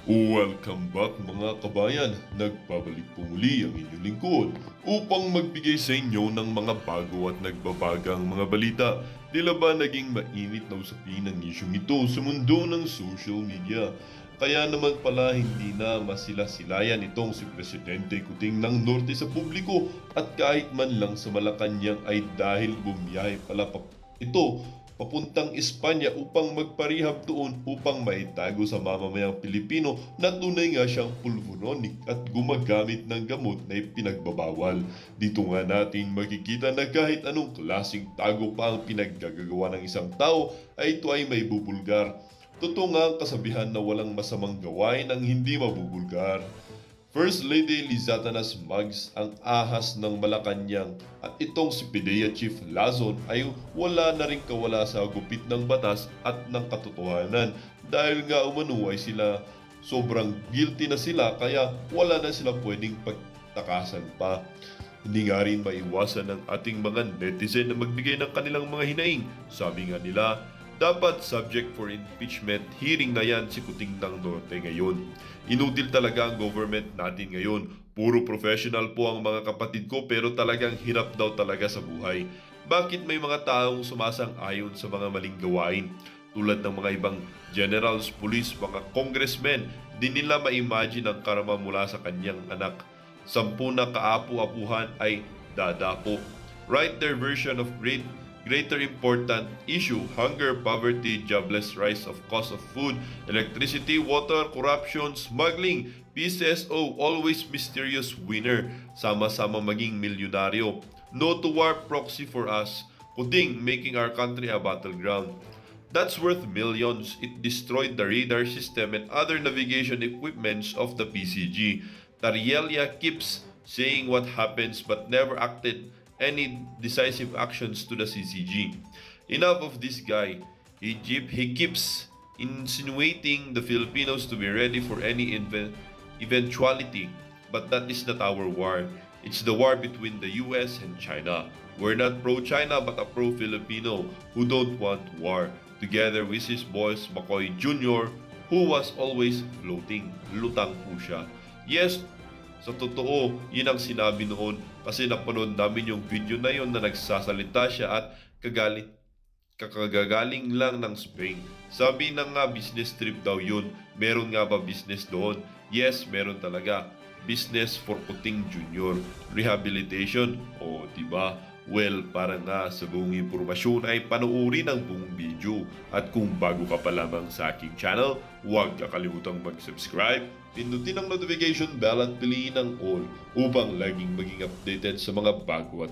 Welcome back mga kabayan, nagbabalik po muli ang inyong lingkod upang magbigay sa inyo ng mga bago at nagbabagang mga balita. Tila ba naging mainit na usapin ang isyong ito sa mundo ng social media? Kaya naman pala hindi na masila-silayan itong si Presidente Kuting ng Norte sa publiko at kahit man lang sa Malacanang ay dahil bumiyahe pala ito papuntang Espanya upang magparehab doon upang maitago sa mamamayang Pilipino na tunay nga siyang pulmonolog at gumagamit ng gamot na ipinagbabawal. Dito nga natin makikita na kahit anong klaseng tago pa ang pinaggagawa ng isang tao ay ito ay may bubulgar. Totoo nga ang kasabihan na walang masamang gawain ang hindi mabubulgar. First Lady Lizatanas Maggs ang ahas ng Malacanang at itong si PIDEA Chief Lazon ay wala na rin kawala sa gupit ng batas at ng katotohanan dahil nga umano ay sila sobrang guilty na sila kaya wala na sila pwedeng pagtakasan pa. Hindi nga rin maiwasan ng ating mga netizen na magbigay ng kanilang mga hinaing. Sabi nga nila, dapat subject for impeachment hearing na yan si Kuting ng Norte ngayon. Inutil talaga ang government natin ngayon. Puro professional po ang mga kapatid ko pero talagang hirap daw talaga sa buhay. Bakit may mga taong sumasang-ayon sa mga maling gawain? Tulad ng mga ibang generals, police, mga congressmen, di nila ma-imagine ang karma mula sa kanyang anak. 10 na kaapu-apuhan ay dadapo. Write their version of greater important issue, hunger, poverty, jobless, rise of cost of food, electricity, water, corruption, smuggling, PCSO, always mysterious winner, sama-sama maging milyonaryo. No to war proxy for us, Kuting making our country a battleground. That's worth millions. It destroyed the radar system and other navigation equipments of the PCG. Tarielia keeps saying what happens but never acted any decisive actions to the CCG. Enough of this guy. He keeps insinuating the Filipinos to be ready for any eventuality. But that is not our war. It's the war between the US and China. We're not pro-China but a pro-Filipino who don't want war. Together with his boss McCoy Jr. who was always floating. Lutang po siya. Yes, sa totoo, yun ang sinabi noon kasi napanood namin yung video na yun na nagsasalita siya at kakagaling lang ng Spain. Sabi na nga business trip daw yun. Meron nga ba business doon? Yes, meron talaga. Business for Kuting Jr. Rehabilitation. O, diba? Well, para nga sa buong impormasyon ay panoorin ang buong video. At kung bago ka pa lamang sa aking channel, huwag kakalimutang mag-subscribe, pindutin ang notification bell at piliin ang all upang laging maging updated sa mga bago at